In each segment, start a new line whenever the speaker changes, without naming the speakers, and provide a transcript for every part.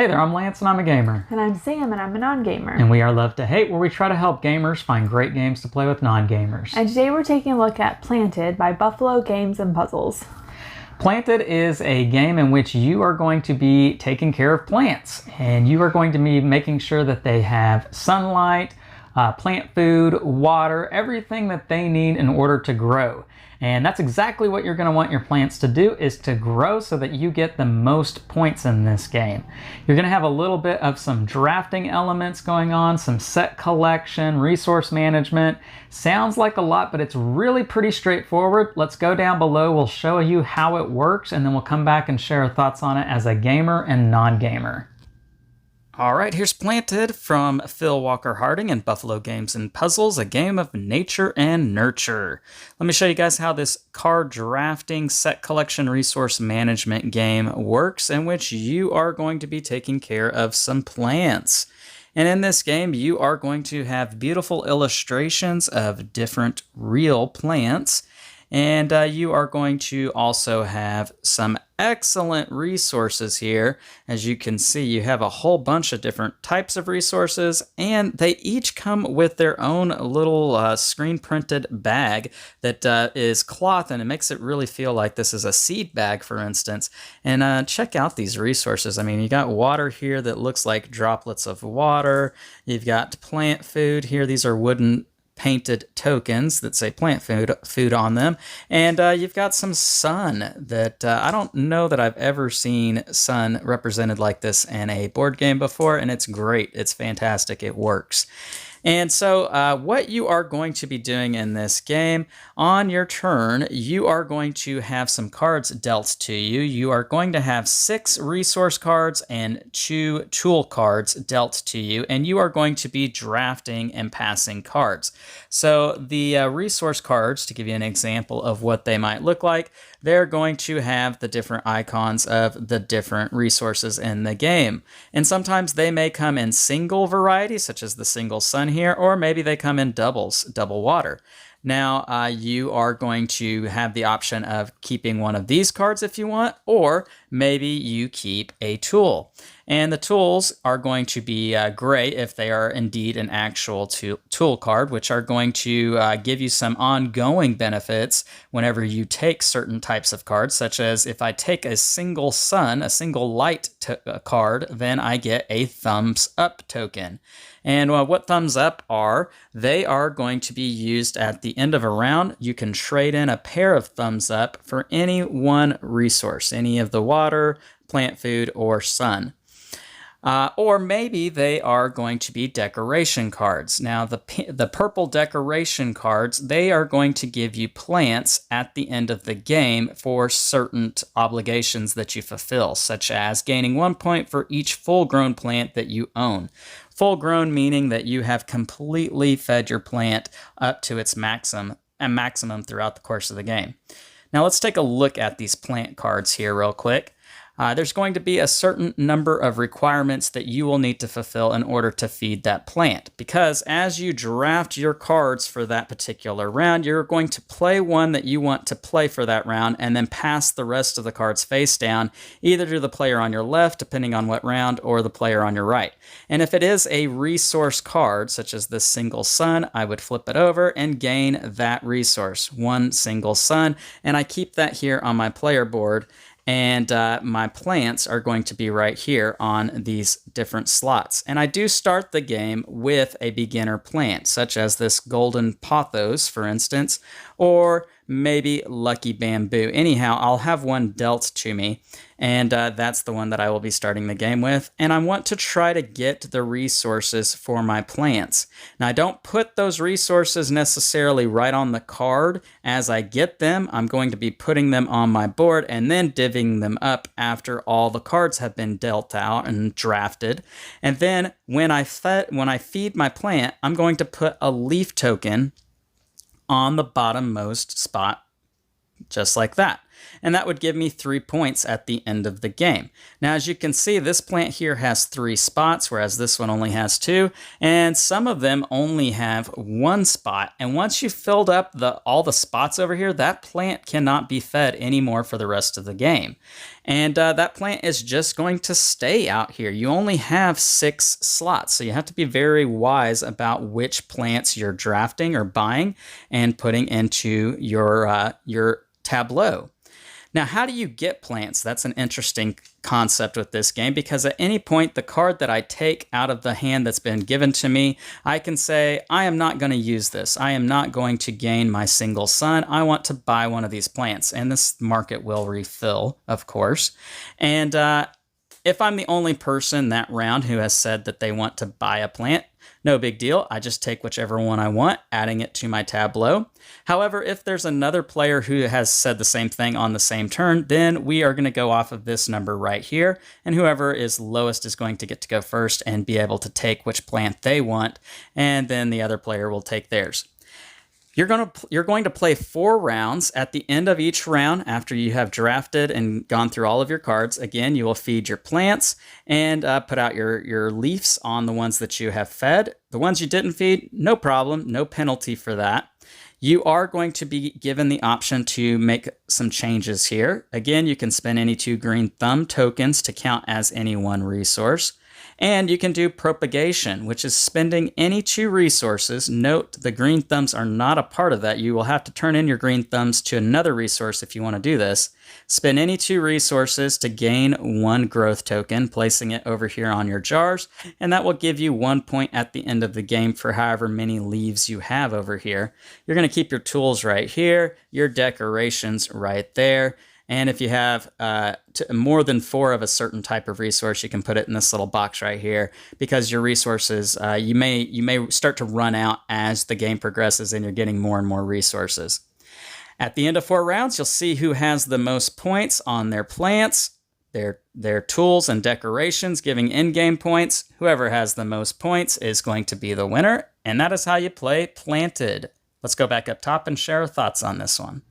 Hey there, I'm Lance and I'm a gamer.
And I'm Sam and I'm a non-gamer.
And we are Love to Hate, where we try to help gamers find great games to play with non-gamers.
And today we're taking a look at Planted by Buffalo Games and Puzzles.
Planted is a game in which you are going to be taking care of plants. And you are going to be making sure that they have sunlight, plant food, water, everything that they need in order to grow. And that's exactly what you're going to want your plants to do, is to grow so that you get the most points in this game. You're going to have a little bit of some drafting elements going on, some set collection, resource management. Sounds like a lot, but it's really pretty straightforward. Let's go down below. We'll show you how it works, and then we'll come back and share our thoughts on it as a gamer and non-gamer. All right, here's Planted from Phil Walker Harding and Buffalo Games and Puzzles, a game of nature and nurture. Let me show you guys how this card drafting, set collection, resource management game works, in which you are going to be taking care of some plants. And in this game, you are going to have beautiful illustrations of different real plants. And you are going to also have some excellent resources here. As you can see, you have a whole bunch of different types of resources, and they each come with their own little screen printed bag that is cloth, and it makes it really feel like this is a seed bag, for instance. And check out these resources. I mean, you got water here that looks like droplets of water. You've got plant food here. These are wooden painted tokens that say plant food on them. And you've got some sun that I don't know that I've ever seen sun represented like this in a board game before, and it's great. It's fantastic. It works. And so what you are going to be doing in this game, on your turn, you are going to have some cards dealt to you. You are going to have 6 resource cards and 2 tool cards dealt to you, and you are going to be drafting and passing cards. So the resource cards, to give you an example of what they might look like, they're going to have the different icons of the different resources in the game. And sometimes they may come in single variety, such as the single sun here, or maybe they come in doubles, double water. Now, you are going to have the option of keeping one of these cards if you want, or maybe you keep a tool. And the tools are going to be gray if they are indeed an actual tool card, which are going to give you some ongoing benefits whenever you take certain types of cards, such as if I take a single sun, a single light card, then I get a thumbs up token. And what thumbs up are, they are going to be used at the end of a round. You can trade in a pair of thumbs up for any one resource, any of the water, plant food, or sun. Or maybe they are going to be decoration cards. Now, the purple decoration cards, they are going to give you plants at the end of the game for certain obligations that you fulfill, such as gaining 1 point for each full-grown plant that you own. Full grown meaning that you have completely fed your plant up to its maximum throughout the course of the game. Now let's take a look at these plant cards here real quick. There's going to be a certain number of requirements that you will need to fulfill in order to feed that plant. Because as you draft your cards for that particular round, you're going to play one that you want to play for that round and then pass the rest of the cards face down, either to the player on your left, depending on what round, or the player on your right. And if it is a resource card, such as this single sun, I would flip it over and gain that resource, 1 single sun, and I keep that here on my player board. And my plants are going to be right here on these different slots. And I do start the game with a beginner plant, such as this golden pothos, for instance, or maybe lucky bamboo. Anyhow, I'll have one dealt to me, and that's the one that I will be starting the game with. And I want to try to get the resources for my plants. Now, I don't put those resources necessarily right on the card. As I get them, I'm going to be putting them on my board and then divvying them up after all the cards have been dealt out and drafted. And then when I feed my plant, I'm going to put a leaf token on the bottommost spot, just like that.
and that would give me 3 points at the end of the game. Now, as you can see, this plant here has 3 spots, whereas this one only has 2, and some of them only have 1 spot. And once you've filled up all the spots over here, that plant cannot be fed anymore for the rest of the game. And that plant is just going to stay out here. You only have 6 slots, so you have to be very wise about which plants you're drafting or buying and putting into your tableau. Now, how do you get plants? That's an interesting concept with this game, because at any point, the card that I take out of the hand that's been given to me, I can say, I am not going to use this. I am not going to gain my single sun. I want to buy one of these plants. And this market will refill, of course. And if I'm the only person that round who has said that they want to buy a plant, no big deal. I just take whichever one I want, adding it to my tableau. However, if there's another player who has said the same thing on the same turn, then we are going to go off of this number right here, and whoever is lowest is going to get to go first and be able to take which plant they want, and then the other player will take theirs. You're going to play 4 rounds. At the end of each round, after you have drafted and gone through all of your cards, again, you will feed your plants and put out your leaves on the ones that you have fed. The ones you didn't feed, no problem, no penalty for that. You are going to be given the option to make some changes here. Again, you can spend any 2 green thumb tokens to count as any 1 resource. And you can do propagation, which is spending any 2 resources. Note, the green thumbs are not a part of that. You will have to turn in your green thumbs to another resource if you want to do this. Spend any 2 resources to gain 1 growth token, placing it over here on your jars, and that will give you 1 point at the end of the game for however many leaves you have over here. You're going to keep your tools right here, your decorations right there. And if you have more than 4 of a certain type of resource, you can put it in this little box right here, because your resources, you may start to run out as the game progresses and you're getting more and more resources. At the end of 4 rounds, you'll see who has the most points on their plants, their tools and decorations, giving in-game points. Whoever has the most points is going to be the winner, and that is how you play Planted. Let's go back up top and share our thoughts on this one.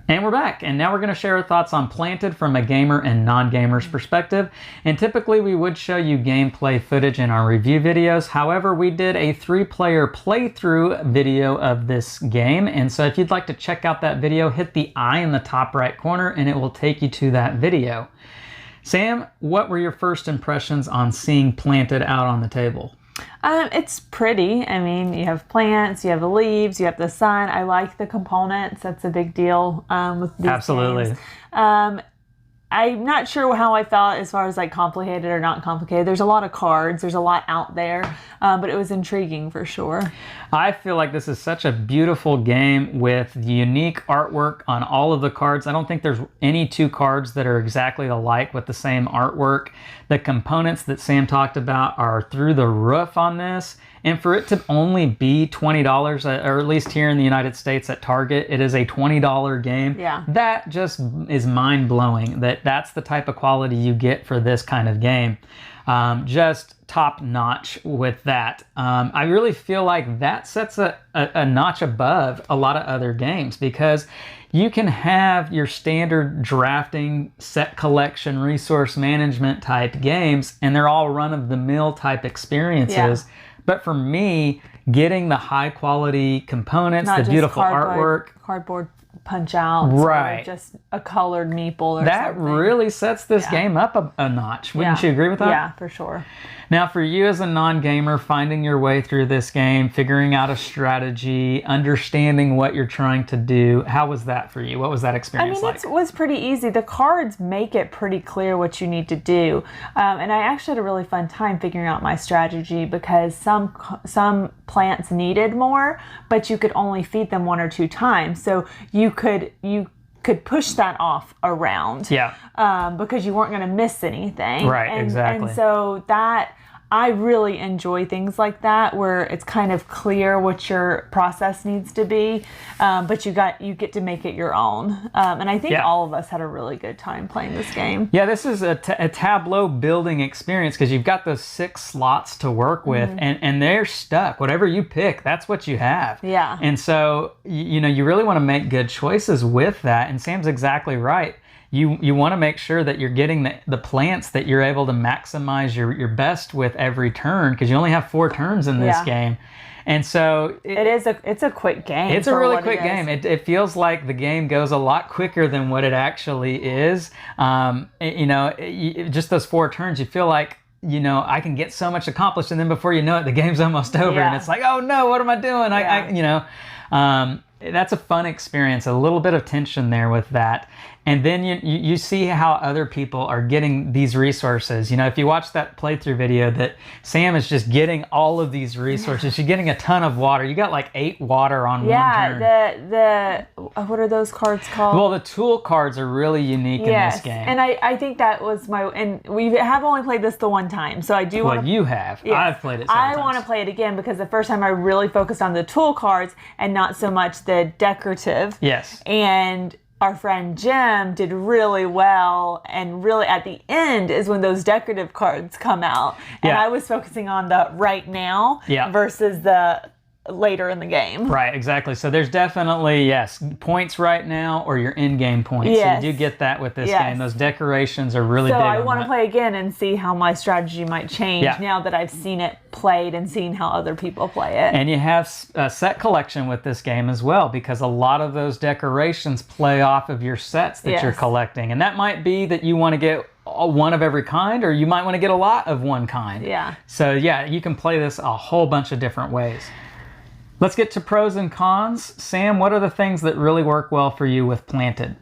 And we're back, and now we're going to share our thoughts on Planted from a gamer and non-gamer's perspective. And typically we would show you gameplay footage in our review videos. However, we did a 3-player playthrough video of this game, and so if you'd like to check out that video, hit the I in the top right corner and it will take you to that video. Sam, what were your first impressions on seeing Planted out on the table?
It's pretty. I mean, you have plants, you have the leaves, you have the sun. I like the components. That's a big deal with these
Absolutely.
games. I'm not sure how I felt as far as like complicated or not complicated. There's a lot of cards. There's a lot out there, but it was intriguing for sure.
I feel like this is such a beautiful game with unique artwork on all of the cards. I don't think there's any 2 cards that are exactly alike with the same artwork. The components that Sam talked about are through the roof on this. And for it to only be $20, or at least here in the United States at Target, it is a $20 game.
Yeah.
That just is mind-blowing, that's the type of quality you get for this kind of game. Just top-notch with that. I really feel like that sets a notch above a lot of other games, because you can have your standard drafting, set collection, resource management type games, and they're all run-of-the-mill type experiences. Yeah. But for me, getting the high quality components,
not
the beautiful
cardboard punch outs,
right,
or just a colored meeple or
that
something.
really sets this game up a notch. Wouldn't you agree with that?
Yeah, for sure.
Now, for you as a non-gamer, finding your way through this game, figuring out a strategy, understanding what you're trying to do, how was that for you? What was that experience like?
It was pretty easy. The cards make it pretty clear what you need to do. And I actually had a really fun time figuring out my strategy, because some plants needed more, but you could only feed them 1 or 2 times. So you could push that off around.
Yeah.
Because you weren't going to miss anything.
Right, exactly.
And so that I really enjoy things like that where it's kind of clear what your process needs to be, but you get to make it your own. And I think all of us had a really good time playing this game.
Yeah, this is a tableau building experience because you've got those 6 slots to work with, and they're stuck. Whatever you pick, that's what you have.
Yeah.
And so, you really want to make good choices with that. And Sam's exactly right. You want to make sure that you're getting the plants that you're able to maximize your best with every turn, because you only have 4 turns in this game. And so
it's a quick game.
It's a really quick game. It feels like the game goes a lot quicker than what it actually is. Just those 4 turns, you feel like, I can get so much accomplished, and then before you know it, the game's almost over, and it's like, oh no, what am I doing? That's a fun experience. A little bit of tension there with that. And then you see how other people are getting these resources. If you watch that playthrough video, that Sam is just getting all of these resources. She's getting a ton of water. You got like 8 water on one turn.
Yeah, what are those cards called?
Well, the tool cards are really unique in this game.
And I think that was and we have only played this the one time, so I do want to...
Well, you have. Yes. I've played it several times.
I want to play it again because the first time I really focused on the tool cards and not so much the decorative.
Yes.
And our friend Jim did really well, and really at the end is when those decorative cards come out. And I was focusing on the right now versus the later in the game.
Right, exactly. So there's definitely, points right now or your in-game points. Yes. So you do get that with this game. Those decorations are really big.
So I want to play again and see how my strategy might change now that I've seen it played and seen how other people play it.
And you have a set collection with this game as well, because a lot of those decorations play off of your sets that you're collecting. And that might be that you want to get one of every kind, or you might want to get a lot of one kind.
Yeah.
So you can play this a whole bunch of different ways. Let's get to pros and cons. Sam, what are the things that really work well for you with Planted?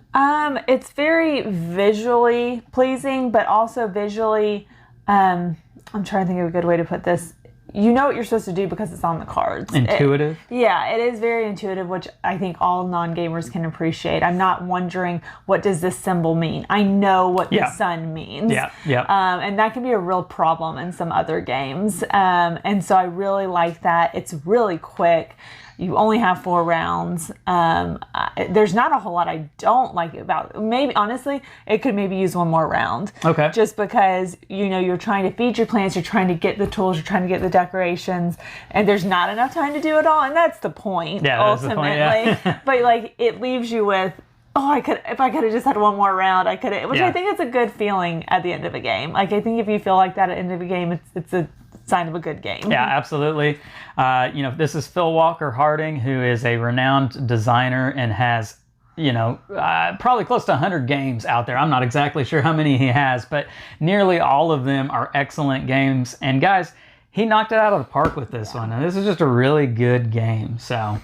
It's very visually pleasing, but also visually, I'm trying to think of a good way to put this. You know what you're supposed to do because it's on the cards.
Intuitive?
It is very intuitive, which I think all non-gamers can appreciate. I'm not wondering, what does this symbol mean? I know what the sun means. And that can be a real problem in some other games. And so I really like that. It's really quick. You only have 4 rounds. There's not a whole lot I don't like about it. Maybe, honestly, it could maybe use 1 more round.
Okay.
Just because, you're trying to feed your plants, you're trying to get the tools, you're trying to get the decorations, and there's not enough time to do it all, and that's the point, ultimately.
That's the point,
But, it leaves you with, if I could have just had 1 more round, I could have, which I think is a good feeling at the end of a game. I think if you feel like that at the end of a game, it's a sign of a good game.
Yeah, absolutely. This is Phil Walker Harding, who is a renowned designer and has, probably close to 100 games out there. I'm not exactly sure how many he has, but nearly all of them are excellent games. And guys, he knocked it out of the park with this one. And this is just a really good game. So,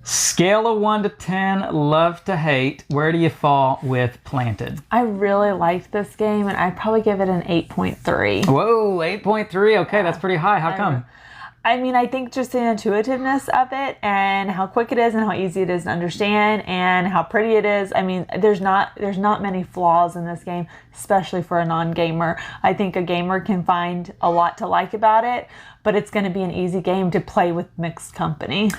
scale of 1 to 10, love to hate. Where do you fall with Planted?
I really liked this game, and I'd probably give it an 8.3.
Whoa, 8.3. Okay, that's pretty high. How come?
I think just the intuitiveness of it and how quick it is and how easy it is to understand and how pretty it is. There's not many flaws in this game, especially for a non-gamer. I think a gamer can find a lot to like about it, but it's going to be an easy game to play with mixed company.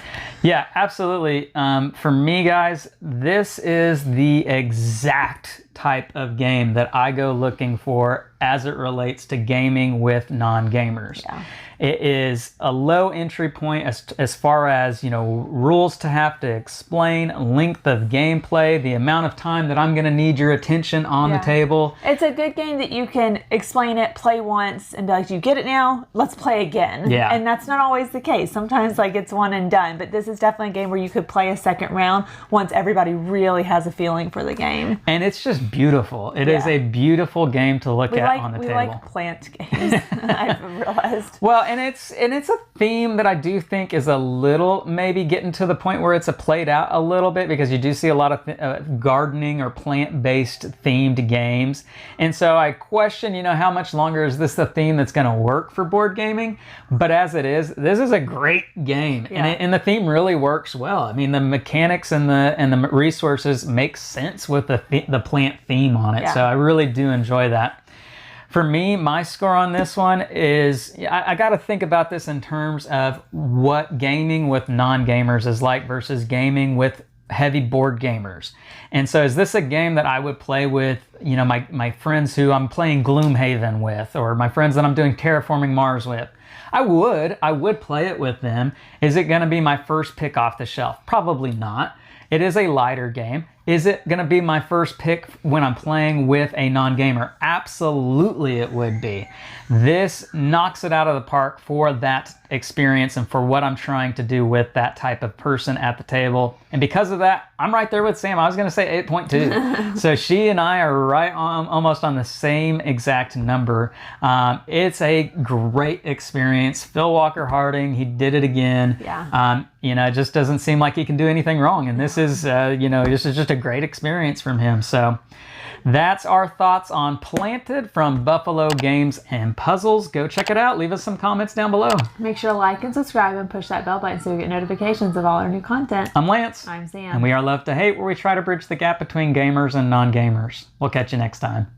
Yeah, absolutely. For me, guys, this is the exact type of game that I go looking for as it relates to gaming with non-gamers.
Yeah.
It is a low entry point as far as, rules to have to explain, length of gameplay, the amount of time that I'm going to need your attention on the table.
It's a good game that you can explain it, play once, and be like, you get it now? Let's play again.
Yeah.
And that's not always the case. Sometimes it's one and done, but this is definitely a game where you could play a second round once everybody really has a feeling for the game.
And it's just beautiful. It is a beautiful game to look at on the table.
We like plant games, I've realized.
Well, and it's a theme that I do think is a little maybe getting to the point where it's played out a little bit, because you do see a lot of gardening or plant-based themed games. And so I question, how much longer is this a theme that's going to work for board gaming? But as it is, this is a great game.
Yeah.
And the theme really works well. The mechanics and the resources make sense with the plant theme on it. Yeah. So I really do enjoy that. For me, my score on this one is I got to think about this in terms of what gaming with non-gamers is like versus gaming with heavy board gamers. And so is this a game that I would play with, you know, my friends who I'm playing Gloomhaven with, or my friends that I'm doing Terraforming Mars with? I would play it with them. Is it going to be my first pick off the shelf? Probably not. It is a lighter game. Is it going to be my first pick when I'm playing with a non-gamer? Absolutely it would be. This knocks it out of the park for that experience and for what I'm trying to do with that type of person at the table. And because of that, I'm right there with Sam. I was going to say 8.2. So she and I are right on, almost on the same exact number. It's a great experience. Phil Walker Harding, he did it again.
Yeah.
You know, it just doesn't seem like he can do anything wrong. And this is, you know, this is just a great experience from him. So that's our thoughts on Planted from Buffalo Games and Puzzles. Go check it out. Leave us some comments down below.
Make sure to like and subscribe and push that bell button so you get notifications of all our new content.
I'm Lance.
I'm Sam.
And we are Love to Hate, where we try to bridge the gap between gamers and non-gamers. We'll catch you next time.